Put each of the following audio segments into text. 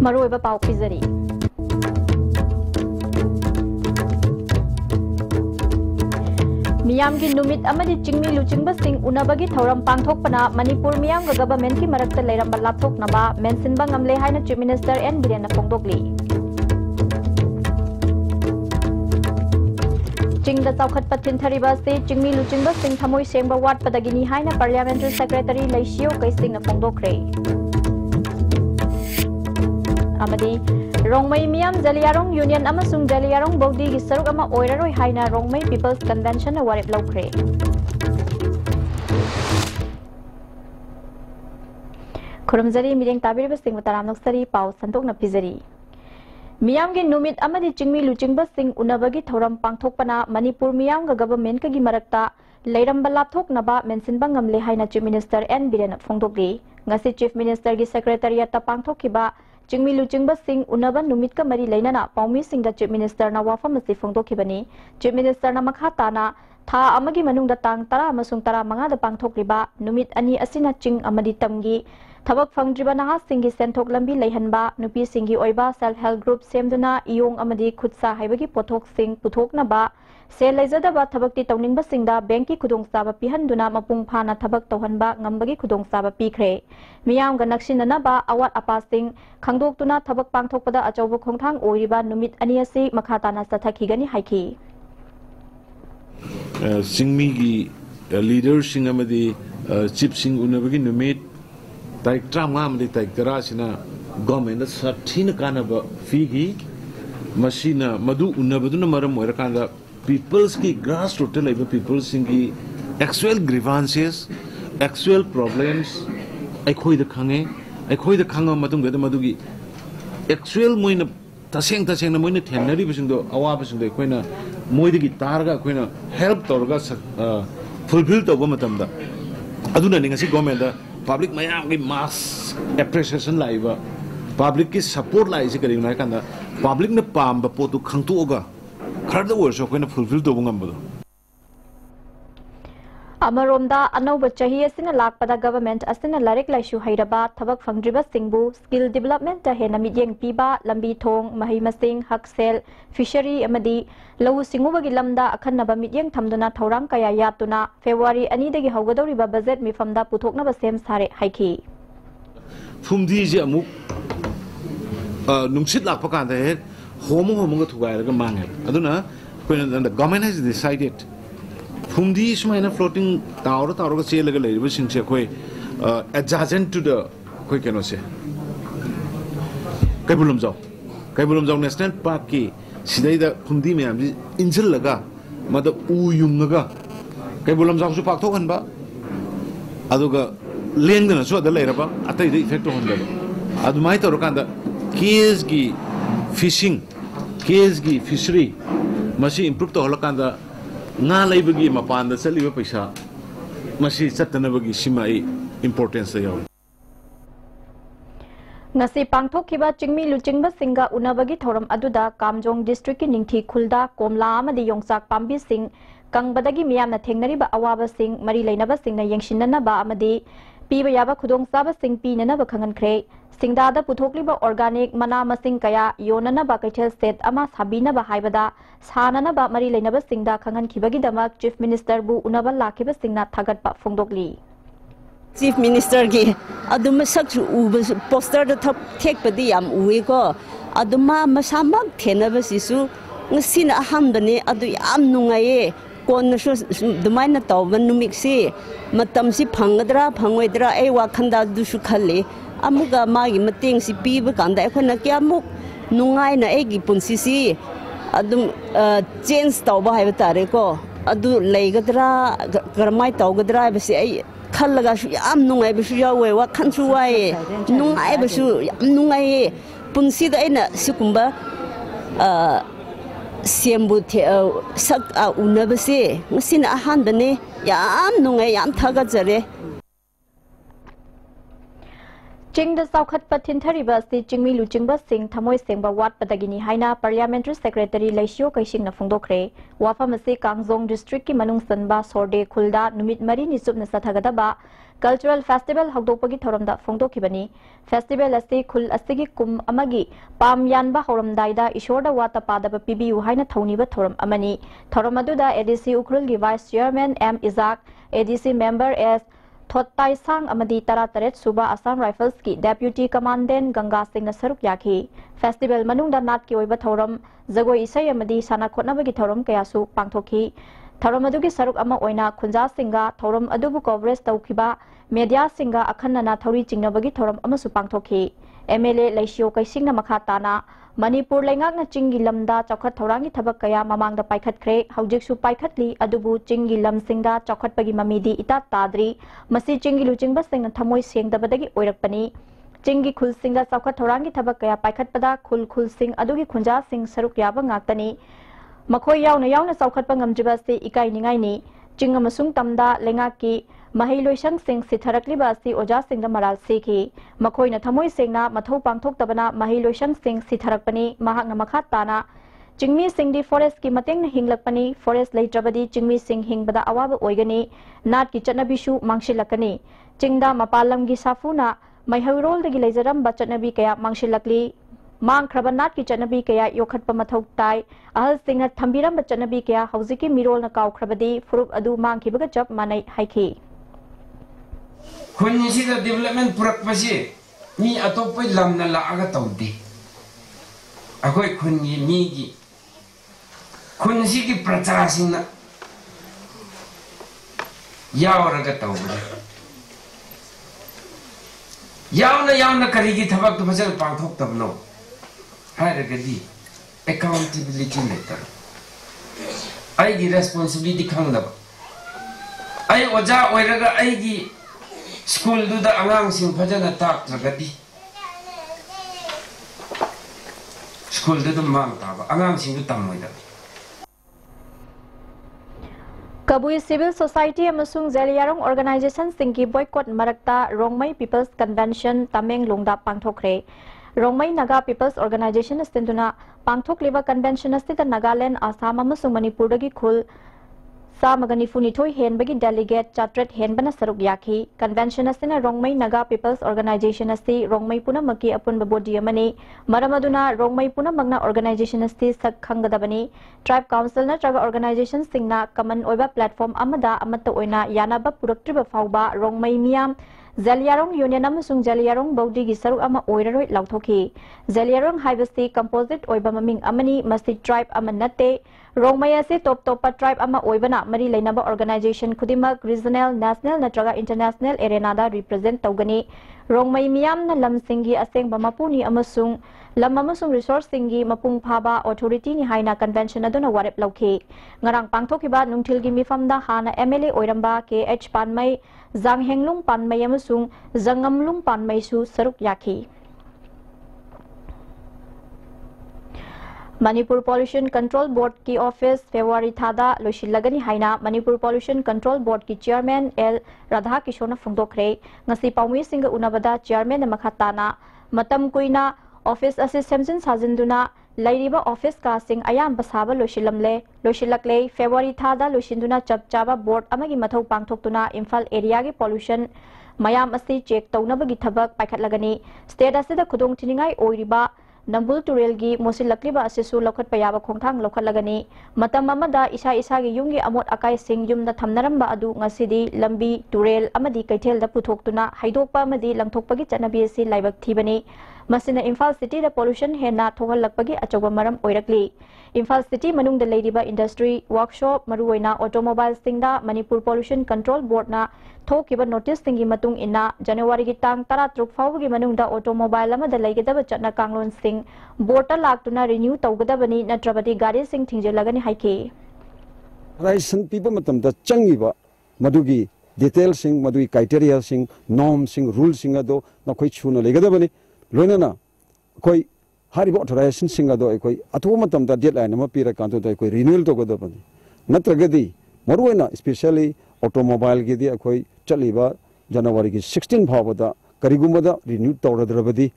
मरोइबा पाउ पिजरी मियाम की नुमित अमदी चिंगमी लुचिंगबा सिंग उनबगी थौरम पांगथोकपना मणिपुर मियाम ग गवर्नमेंट की मरक्ता लेरंबा लाथोकनबा मेंसिनबा ngamle हाइना चीफ मिनिस्टर एन बिरेन फोंदोकली चिंगदा चौखटपा थिनथरिबा से चिंगमी लुचिंगबा सिंग थमोय सेंगबा वाटपदगिनी हाइना पार्लियामेंट्री सेक्रेटरी लैसियो कैसिंगना फोंदोकरे अमदी रोंगमई मियाम जलियारोंग यूनियन अमसुंग जलियारोंग बौदी की सरुक अमा ओइरारोय हाइना रोंगमई पीपल्स कन्वेंशन ना वारेप लौखरे खुरमजरी मिरेंग ताबिरबा सिंग तराम नक्सरी पाउ संतोकना पिजरी मियाम के नुमित अमदी चिंगमी लुचिंगबा सिंग उनबगी थौरम पांगथोकपना मणिपुर मियाम ग गवर्नमेंट की मरक्ता लेरंबा लाथोकनबा मेंसिनबा ngamle हाइना चीफ मिनिस्टर एन बिरेन फोंदोकली ngasi चीफ मिनिस्टर की सेक्रेटरिएट पांगथोकिबा चिंगमी लुचिंगबा सिंग उनबा नुमित का मरी लेना पाउमी सिंग द चीफ मिनिस्टर ना वाफम से फोंदोखिबनी चीफ मिनिस्टर ना मखा ताना था अमगी मनुंग तांग तरा अमसुंग तरा मंगा द पांगथोकलिबा नुमित अनि असिना चिंग अमदी तमगी थबक फंगद्रिबा नहा सिंगी सेंथोक लंबी लेहनबा नुपी सिंगी ओइबा सेल्फ हेल्प ग्रुप सेमदुना इयोंग अमदी खुदसा हाइबगी पोथोक सिंग पुथोकनबा सेल लेजदबा थबकती तौनिंगबा सिंगदा बैंक की खुदोंगचाबा पिहनदुना मपुंग फाना थबक तौहनबा ngambagi खुदोंचाबा पीखरे मियाम ग नक्सिननबा अवात अपा सिंग खंगदोक्तुना थबक पांगथोकपदा अचौब खोंगथांग ओइरिबा नुमित अनि असि मखाताना सथखिगनी हाइखी सिंगमी की लीडर सिंग अमदी चीफ सिंग उनबगी नुमित तारीख 35 अमदी तारीख 13 सिना गवर्नमेंट सठिन कानबा फीगी मशीना मधु उनबदुना मरम ओइरकांदा पीपल्स की ग्रास रूट लाइव पीपल्स की एक्चुअल ग्रीवांसेस एक्चुअल प्रॉब्लम्स अखोइद खांगे मधुगी एक्चुअल मोइन तसेंग तसेंग मोइन थेनरिबसिंदो अवाबसिंदो अखोइना मोइदगी तारगा अखोइना हेल्प तौरगा फुलफिल तौबा मतमदा अदुना निंगसी गवर्नमेंट पब्लिक मयाम की मास एप्रिसिएशन लाइव पब्लिक की सपोर्ट लाइसे करिंग नाय कांदा पब्लिक ने पाम पोतु खंगतोगा खरद वर्षो कोइना फुलफिल तौबा ngambado अमरोमदा अनौब चाही असिना लाकपदा गवर्नमेंट असिना लारिक लाइसु हैरबा थबक फंगद्रिबा सिंगबु स्किल डेवलपमेंट ता हेना मिडियंग पीबा लंबी थोंग मही मसिंग हकसेल फिशरी अमदी लवु सिंगुबगी लमदा अखन्नबा मिडियंग थमदुना थौरांग कया यातुना फेब्रुवारी 2 दगी हौगदौरिबा बजेट मिफमदा पुथोकनबा सेम सारे हाइखी फुमदी जे अमुक नुंगसित लाकपा कांदा हे होमो थुगायरगा मांगे अदुना कोइना द गवर्नमेंट हैज डिसाइडेड फुमदी सुमाइना फ्लोटिंग तावरा चेलगा लेरिबा सिंगसे कोइ एडजेसेंट टू द कोइ केनो से कैबुलमजाव नेशनल पार्क की सिदैदा फुमदी मयाम जी इंजलगा मद उ युंगगा कैबुलमजाव सु पाक थोखनबा अदुगा लेंगदना सु अद लेरबा अतैदे इफेक्ट होनदबा अदुमाइ तौरकांदा केस की फिशिंग केस की फिशरी मसी इंप्रूव तौहलकांदा ना लाइबगी मपान चलीब पैसा मसी चतनबगी सिमाई इंपोर्टेंस याव ngasi pangthokkiba chingmi luchingba singa unabagi thoram aduda kamjong district ki ningthi khulda komla amadi yongsak pambi sing kangbadagi miyamna thengnariba awaba sing mari leinaba singna yengshinna ba amadi piba yaba khudong saba sing pinana ba khangan khre singdada puthokliba organic mana masing kaya yonana ba kaithel state ama sabina ba haibada sanana ba mari leinaba singda khangan khibagi damak chief minister bu unaba lakhiba singna thagat ba phongdokli chief minister की अदुम सक् उब poster the थेक पदी याम उवे को अदुमा मसामक थेनबसिसु ngsin ahambane adu yam nungaye konnasu dumaina tawban numiksi matamsi phangadra phangwedra ai wakhanda dusu khalle amuga magi mateng si piba kanda ekhona kyamuk nungai na egi punsi si adum change tawba haiba tare ko adu leigadra garmai tawgadra basi ai khallaga su yam nungai bisu yawe wa khansu wae nungai bisu yam nungai punsi da aina sikumba sembu sak unabase ngsin ahanbane yam nungai yam thagajare Ching the South Patinthari Basti, Chingmi Luchingba Singh, Tamoy Singba Wat Padagini Haina, Parliamentary Secretary Laisio Kaishing na Fundokre, Wafamasi Kangzong District Ki Manung Sanba, Sorde, Kulda, Numit Mari Nisub Nasathagaba, Cultural Festival Hagdopagi Thoramda Fundokibani, Festival Asti Kul Astigi Kum Amagi, Pam Yanba Horam Daida, Ishoda Wata Padaba Pibi Uhaina Toniba Thoram Amani, Thoramaduda, ADC Ukrulgi Vice Chairman M. Isaac, ADC Member S. Thotai Sang Amadi Tara Taret Suba Assam Rifles ki Deputy Commandant Ganga Singh na saruk yaki. Festival Manungda Nat ki oiba thoram Zagoi Isai Amadi Sana Khotnabagi thoram kayasu pangthoki. Thoram adugi saruk ama oina Khunja Singha thoram adubu coverage taukiba media Singha akhanna thori chingnabagi thoram amasu pangthoki. MLA Laisio Kaising na makhatana Manipur Lengak na Chingi Lamda Chokhat Thorangi Thabak Kaya Mamangda Paikhat Kre, Haujiksu Paikhatli, Adubu Chingi Lam Singda Chokhat Pagi Mamidi Ita Tadri, Masi Chingi Luchingba Sing na Thamoy Sing Dabadagi Oirakpani, Chingi Khul Singa Chokhat Thorangi Thabak Kaya Paikhat Pada Khul Sing Adugi Khunja Sing Saruk Yaba Ngaktani, Makoy Yauna Chokhat Pangamjiba Se Ikai Ningai Ni, Chinga Masung Tamda Lengaki, Mahiloisang Sing Sitharakli Basi Oja Sing da Maral Seki, Makoy na Thamoy Sing na Matho Pangthok Tabana Mahiloisang Sing Sitharakpani, Mahak na Makhatana, Chingmi Sing di Forest ki Mateng na Hinglakpani, Forest Laitrabadi Chingmi Sing Hingbada Awaba Oigani, Nat ki Chatnabishu Mangshilakani, Chingda Mapalam gi Safuna, Maihurol de Gilazaram Bachatnabi Kaya Mangshilakli, Mang Krabanat ki Chatnabi Kaya Yokhat Pamathok Tai, Ahal Sing na Thambiram Bachatnabi Kaya Hauziki Mirol na Kau Krabadi, Furup Adu Mang Kibaga Chap Manai Haiki. Kunci da development purak pasi ni atau pun lam na laaga tahu deh. Aku kunci ni ki kunci ki percaya sih na ya orang kata tahu deh. Yau na kari ki thabak tu pasal pangthok tab no. Hai regadi accountability letter. Ai ki responsibility khang na. Ai oja oiraga ai ki School do the angang sing pajana tak tragadi. School do the mang taba angang sing do tamoida. Kabui Civil Society amasung Zeliarong Organization singki boycott marakta Rongmai People's Convention Tameng Longda pangthokre. Rongmai Naga People's Organization astinduna pangthok liba convention astita Nagaland Assam amasung Manipur dagi khul Sa Maganifuni Toy Hen Bagi Delegate Chatret Hen Bana Saruk Yaki, Convention Asina Rongmai Naga People's Organization Asti, Rongmai Puna Maki Apun Babodi Amani, Maramaduna, Rongmai Puna Magna Organization Asti Sak Kangadabani, Tribe Council na Tribe Organization Singna, Kaman Oiba Platform Amada Amata Oina, Yanaba Puraktriba Fauba, Rongmai Miam, Zeliarong Union amasung Zeliarong Baudi gi saruk ama oiraroi lauthoki. Zeliarong Haibasti Composite Oiba Maming Amani Masti Tribe Amanate, Rongmai ase top tribe ama oibana mari lainaba organization Kudimak regional national natraga international arena da represent tawgani. Rongmai miyam na lamsingi aseng bamapuni amasung lam amasung resource singi mapung phaba authority ni haina convention aduna warep lauke. Ngarang pangthokiba nungthilgi mifamda hana MLA oiramba KH Panmai Zanghenglung Panmai amasung Zangamlung Panmai su saruk yaki. Manipur Pollution Control Board की office February थादा लोशिलगनी हाइना Manipur Pollution Control Board की Chairman L Radha Kishona फुंगदोखरे ngasi पाउमी सिंग उनबदा Chairman मखताना मतम कुइना ऑफिस असे सेमजन साजिंदुना लाइरिबा ऑफिस का सिंग अयाम बसाबा लोशिलकले February थादा लोशिंदुना चपचाबा बोर्ड अमगी मथौ पांगथोक्तुना इम्फाल एरिया की पॉल्यूशन मयाम असि चेक तौनबगी थबक पाइखतलगनी स्टेट असिदा खुदोंग थिनिंगाई ओइरिबा Nambul Turelgi Mosilakliba Asisu Lokat Payaba Kongtang Lokalagani Matamamada Isa Isagi Yungi Amot Akai Sing Yum the Tamnaramba Adu Ngasidi Lambi Turel Amadi Kaitel the Putoktuna Haidopa Madi Langtokpagi Chanabisi Laibak Tibani Masina Imphal City the pollution Hena Tohalakpagi Achobamaram Oirakli Imphal City Manung the Ladyba Industry Workshop Maruina Automobile Singda Manipur Pollution Control Board na Thokiba notice thingi matung ina January ki tang tara truk fawgi manung da automobile ama da laigedaba chatna kanglon sing borta laktuna renew tawgadabani natrabadi gari sing thingjelagani haike Ration people matam da changiba madugi detail sing madui criteria sing norm sing rule sing ado na koi chuna laigedabani loinana koi haribo authorization sing ado koi atu matam da deadline ma pira kanto da koi renewal tawgadabani natragadi maruina especially automobile ki di akoi chaliba January ki 16 phawada करीगुमदा renew तौरद्रबदी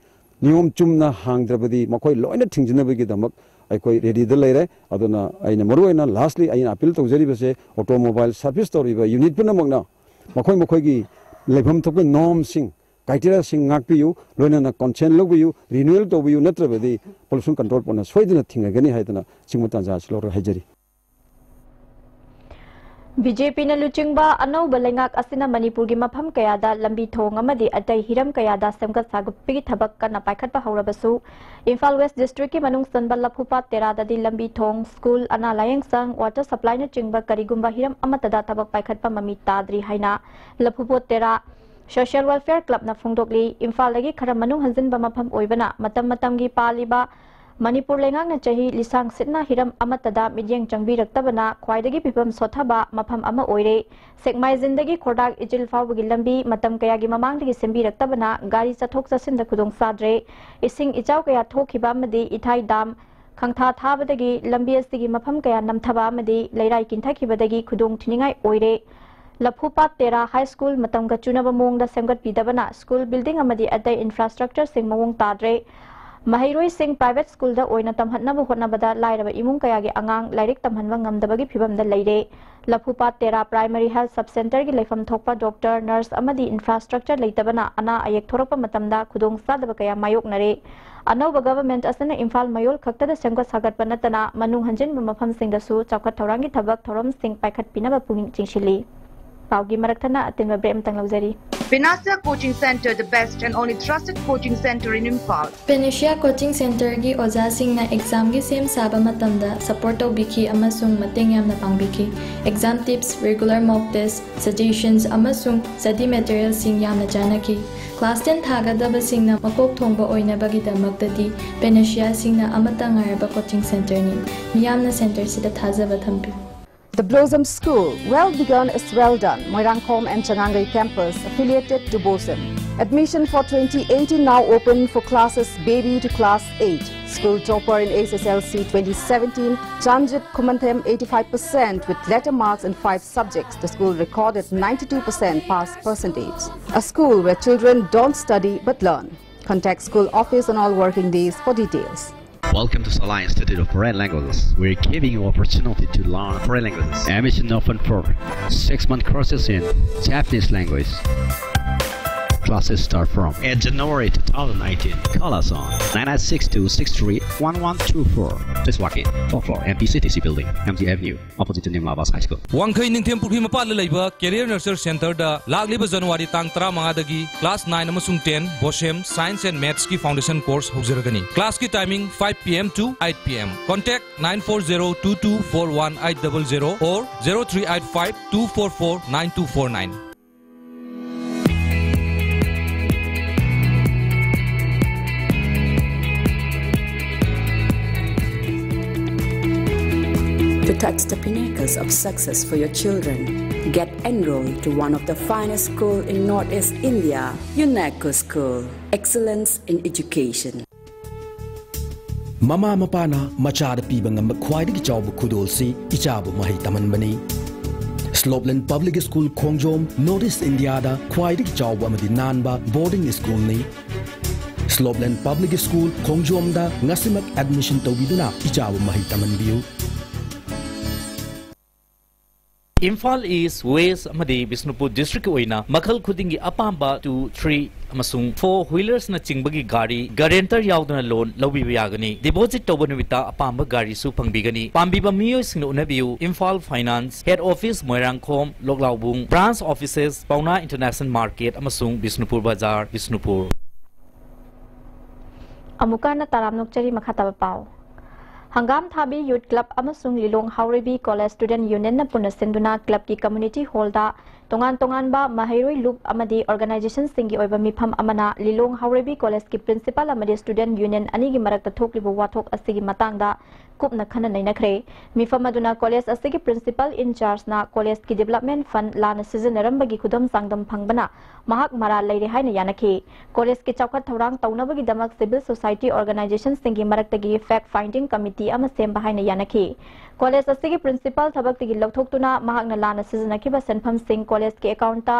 नियम चुमना हांगद्रबदी मखोई लोइना थिंजनबगीदमक अखोई ready the लेरे अदुना आइना मरुइना lastly आइना appeal तौजरिबसे automobile service तौरिबा unit पुनमकना मखोई मखोईगी लेफम थोक norm Singh criteria Singh ngakpiyu loina consent logbiyu renewal tawbiyu natrabadi pollution control pona soidina thingagani haidana chingmutanja slor hajari BJP na luchingba anau balengak asina Manipur gi mafam kayada lambi thong amadi atai hiram kayada semgat sagupi thabak kana paikhat pa haurabasu Imphal West District ki manung sanbal laphupa terada di lambi thong school ana layang sang water supply na chingba karigumba hiram amatada thabak paikhat pa mami tadri haina laphupo tera Social Welfare Club na phongdokli Imphal lagi khara manung hanjinba mafam oibana matam matam gi paliba Manipur lengak na chahi lisang sitna hiram amatada midyeng changbiraktabana khwaidagi pipam sothaba mafam ama oire sekmai zindagi khodak ijil fawgi lambi matam kaya gi mamangdagi sembiraktabana gari chathok chasinda khudong sadre ising ichau kaya thokhiba amadi ithai dam khangtha thabadagi lambi asigi mafam kaya namthaba amadi leirai kinthakibadagi khudong thiningai oire Laphupa Tera High School matam ga chunaba mongda semgat pidabana school building amadi atai infrastructure sing mawong tadre Mahiroi Singh Private School da oina tamhatnaba hotnabada lairaba imung kayagi angang lairik tamhanwa ngamdabagi phibamda leire Laphupa Tera Primary Health Sub Center gi leifam thokpa doctor nurse amadi infrastructure leitabana ana ayek thorakpa matamda khudong sadaba kaya mayoknare anauba government asana Imphal mayol khaktada semgat sagatpa natana manung hanjin mafam singdasu chawkhat thorangi thabak thorom sing paikhat pinaba punging chingshili Paugi Marathana Atinba Brem Tanglazari. Pinasya Coaching Center, the best and only trusted coaching center in Imphal. Pinasya Coaching Center gi oja singna exam gi sem saba matamda support tawbiki amasung mateng yamna pangbiki. Exam tips, regular mock tests, suggestions amasung study materials sing yamna janaki. Class 10 thagadaba singna makok thongba oina bagidamaktadi Pinasya singna amata ngaraba coaching center ni. Miyamna center sida thajaba thampi. The Blossom School, well begun is well done. Moirangkhom and Changangai campus affiliated to BOSM. Admission for 2018 now open for classes baby to class 8. School topper in SSLC 2017, Janjit Kumanthem 85% with letter marks in 5 subjects. The school recorded 92% pass percentage. A school where children don't study but learn. Contact school office on all working days for details. Welcome to Salai Institute of Foreign Languages. We're giving you opportunity to learn foreign languages. Admission open for 6-month courses in Japanese language. Classes start from January 2019. Call us on 9962631124. Please walk in. For MPCTC Building, MG Avenue, opposite to Nimlabas High School. Wangkai Ningthem Pukhi Mapal Laiba Career Nurture Center da Lagliba January tang 13 dagi class 9 amasung 10 BOSM Science and Maths ki foundation course hojiragani. Class ki timing 5 PM to 8 PM. Contact 9402241800 or 0385244949. To touch the pinnacles of success for your children, get enrolled to one of the finest schools in Northeast India, UNESCO School. Excellence in education. Mama mapana machada piba ngamba khwaidagi chawbu khudolsi ichabu mahi tamanbani. Slopeland Public School Khongjom, Northeast India da khwaidagi chawbu amadi nanba boarding school ni. Slopeland Public School Khongjom da ngasimak admission tawbiduna ichabu mahi tamanbiu. Imphal East, West amadi Bisnupur District oina makhal khudingi apamba 2, 3 amasung 4 wheelers na chingbagi gari guarantor yaudana loan lawbiba yagani deposit tawba numita apamba gari su pangbigani pambiba miyoi singna unabiu Imphal Finance Head Office Moirangkhom Loklaubung Branch Offices Pauna International Market amasung Bisnupur Bazar Bisnupur Amukana taramnokchari makhataba pau Hangam Thabi Youth Club amasung Lilong Hauribi College Student Union na punasinduna club ki community hall da tongan ba Mahiroi Loop amadi organization singi oiba mifam amana Lilong Hauribi College ki principal amadi student union ani gi marakta thoklibu wathok asigi matangda kupna khana nainakre mifam aduna college asigi principal in charge na college ki development fund lana season bagi khudam sangdam phangbana mahak mara leire haina yanaki college ki chawkhat thorang taunabagi damak civil society organization singi maraktagi fact finding committee ama semba haina yanaki college asigi principal thabak tigi lokthok tuna mahak na lana season akiba senpham sing college ki account ta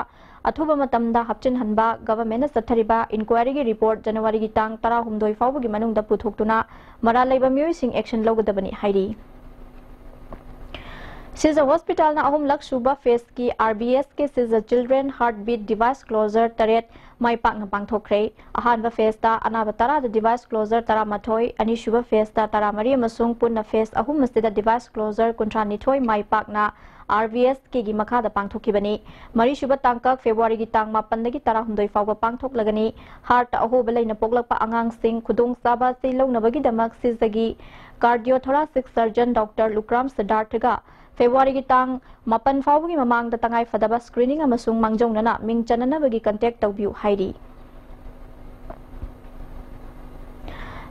अथुबा मतमदा हपचिन हनबा government चथरिबा inquiry की report जनवरी की तांग 16 फाउबगी मनुंगदा पुथोक्तुना मरा लेबा मियोइसिंग एक्शन लौगदबनी हाइरी Siza Hospital na ahum lak suba phase ki RBS ke Siza Children Heartbeat Device Closer taret mai pak na pangthokre ahan ba phase ta anaba tara the device closer tara mathoi ani suba phase ta tara mari amasung punna phase ahum masida device closer kontra ni thoi mai pak na RBS ke gi makha da pangthokibani mari suba tangkak February gi tang 8 dagi tara humdoi fawba pangthok lagani heart aho belai na poglakpa angang sing khudung saba sei longnabagi damak Sizagi cardiothoracic surgeon Dr. Lukram Siddhartha February ki tang 8 fawgi mamang da tangai fadaba screening amasung mangjong nana ming chanana bagi contact tawbiu hairi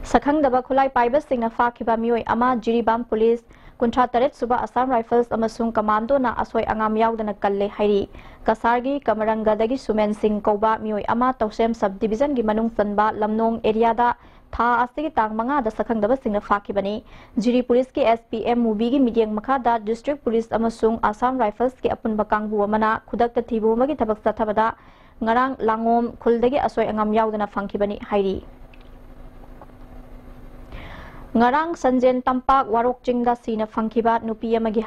sakhang daba khulai paiba singna fakhiba mioi ama Jiribam police kuntra taret suba Assam Rifles amasung commando na asoi angam yaudana kalle hairi kasargi kamaranga dagi Sumen Singh koba mioi ama Tausem sub division gi manung sanba lamnong area da tha asigi tang manga da sakhang daba singna fakibani Jiri police ki SPM movie gi midyang makha da district police amasung Assam Rifles ki apun bakangbu amana khudak ta thibu magi thabak sathabada ngarang langom khuldagi asoi angam yaudana fangkibani hairi ngarang sanjen tampak warok jingda sina fangkiba nupi amagi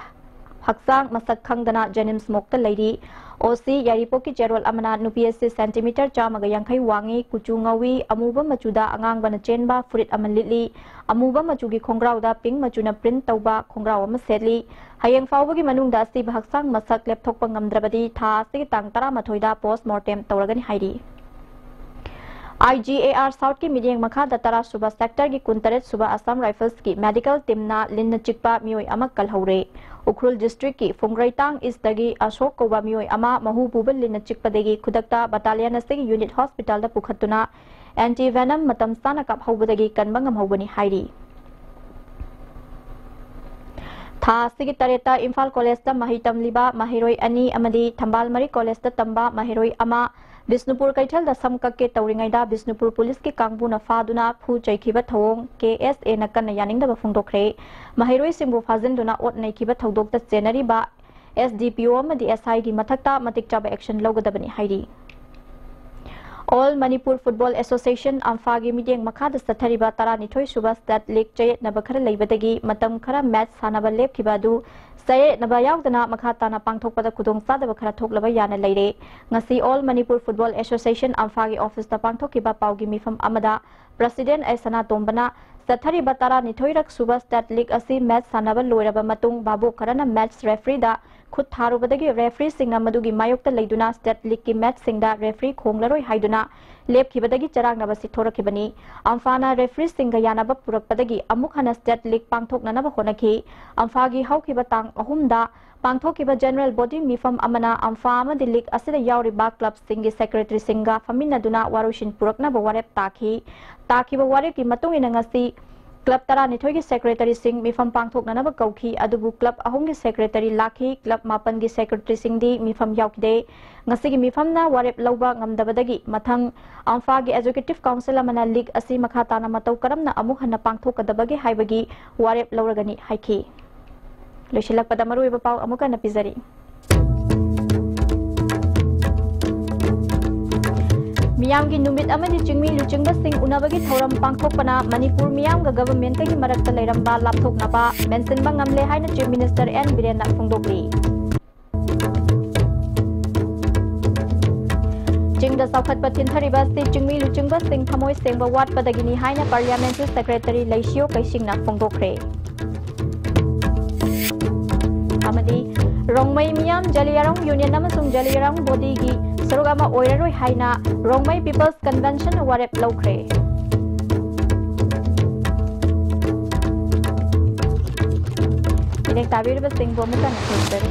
haksang masak khangdana Jenims mokta leidi OC Yaripoki Gerald Amana nupi 6 cm chamaga yangkai wangi kuchu ngawi amuba machuda angang bana chenba furit amalili amuba machugi khongrau da pink machuna print tauba khongrau ama setli hayeng fawbagi manungda si haksang masak laptop pangamdrabadi tha si tang tara mathoida post mortem tawragani hairi IGAR South की medium मखा दतरा सुबह sector की कुंतरेत सुबह Assam rifles की medical team ना लिन चिकपा मियोय अमा कल हौरे Ukhrul district की फुंग्रैतांग ईस्ट दगी अशोक कोबा मियोय अमा महूबुबल लिन चिकपदगी खुदक्ता बटालियन अस्तगी यूनिट हॉस्पिटल दा पुखत्तुना एंटी वेनम मतम साना कप हौबदगी कनबंगम हौबनी हाइरी था सिगी तरेता इम्फाल कॉलेज दा मही तमलिबा महिरोय अनि अमदी थंबाल मरी कॉलेज दा तंबा महिरोय अमा Bisnupur Kaital da samkak ke tauringai da Bisnupur police ki kangbu na faduna phu chaikiba thawong KSA na kan yaning da bafungdokre mahiroi simbu fazinduna ot nei kiba thodok ta chenari ba SDPO amadi SI gi mathakta matik chaba action logadabani hairi All Manipur Football Association Amfagi Midyang Makada Sathariba Taranithoi Suba State League Chayet Nabakara Leibadagi Matam Khara match Sanaba Lepkibadu Sayet Nabayawdana Makhatana Pangthokpada Kudong Sadaba Khara Thoklaba Yana Leire Ngasi All Manipur Football Association Amfagi Office ta Pangthokiba Paugi Mifam Amada President Aisana Tombana Sathariba Taranithoirak Suba State League asi match Sanaba Loiraba Matung Babu Karana match referee da खुद थारुबदगी referee सिंगना मदुगी मायोक्ता लेदुना state league की match सिंगदा referee खोंगलरोय हाइदुना लेपखिबदगी चरांगनाबा सिथोरखिबनी अम्फाना रेफरी सिंगा यानाबा पुरकपदगी अमुक हना स्टेट लीग पांगथोकनाबा होनखि अम्फागी हौखिबा तांग अहुमदा पांगथोकिबा जनरल बॉडी मिफम अमना अम्फा अमदि लीग असिदा यावरिबा क्लब सिंगी सेक्रेटरी सिंगा फमिनादुना वारुशिन पुरकनाबा वारेप ताखिबा वारेप की मतुंगिना ngasi क्लब Taranithoi की सेक्रेटरी सिंह मिफम पांगथोकनाबा कौखी अदुबु क्लब अहुम की सेक्रेटरी लाखी क्लब मापन की सेक्रेटरी सिंह दी मिफम यावकिदे ngasi की मिफमना वारेप लौबा ngamdabadagi mathang amfa की एजुकेटिव काउंसिल अमना लीग असि मखाताना मतौ करमना अमुक हन्ना पांगथोकदबगे हाइबगी वारेप लौरगनी हाइखी लोइसिलकपदा मरुइबा पाउ अमुका नपिजरी मियाम की नुमित अमदी चिंगमी लुचिंगबा सिंग उनाबगी थौरम पांगथोकपना मणिपुर मियाम गा गवर्नमेंट की मरकता लेरंबा लापथोकनाबा मेंशनबा ngamle हाइना चीफ मिनिस्टर एन बिरेन ना फोंदोकली चिंगदा साउखतपा थिनथरिबा सि चिंगमी लुचिंगबा सिंग थमोय सेंगबा वाटपदगिनी हाइना पार्लियामेंट्री सेक्रेटरी लैसियो कैसिंगना फोंदोकरे अमदी रोंगमै मियाम जलियारंग यूनियन अमसुंग जलियारंग बॉडी की सरुगामा ओइररोय हाइना रोंगमै पीपल्स कन्वेंशन वारेप लौख्रे इनेक ताबिरबा सिंग बोमुका नखोसरे